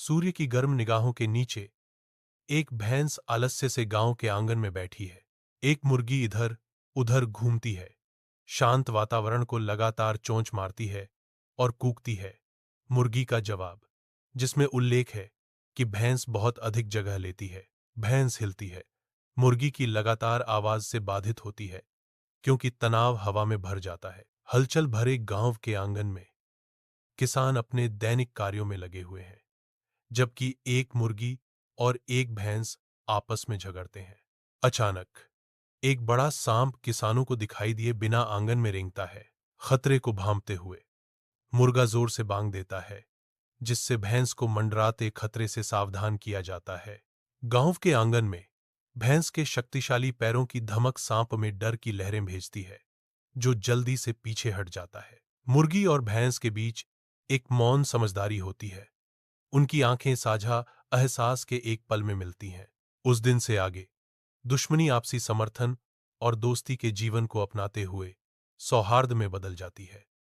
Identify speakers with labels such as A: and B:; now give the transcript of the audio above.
A: सूर्य की गर्म निगाहों के नीचे एक भैंस आलस्य से गांव के आंगन में बैठी है। एक मुर्गी इधर उधर घूमती है, शांत वातावरण को लगातार चोंच मारती है और कूकती है। मुर्गी का जवाब, जिसमें उल्लेख है कि भैंस बहुत अधिक जगह लेती है। भैंस हिलती है, मुर्गी की लगातार आवाज से बाधित होती है, क्योंकि तनाव हवा में भर जाता है। हलचल भरे गांव के आंगन में किसान अपने दैनिक कार्यों में लगे हुए हैं, जबकि एक मुर्गी और एक भैंस आपस में झगड़ते हैं। अचानक एक बड़ा सांप किसानों को दिखाई दिए बिना आंगन में रेंगता है। खतरे को भांपते हुए मुर्गा जोर से बांग देता है, जिससे भैंस को मंडराते खतरे से सावधान किया जाता है। गांव के आंगन में भैंस के शक्तिशाली पैरों की धमक सांप में डर की लहरें भेजती है, जो जल्दी से पीछे हट जाता है। मुर्गी और भैंस के बीच एक मौन समझदारी होती है। उनकी आंखें साझा एहसास के एक पल में मिलती हैं। उस दिन से आगे दुश्मनी आपसी समर्थन और दोस्ती के जीवन को अपनाते हुए सौहार्द में बदल जाती है।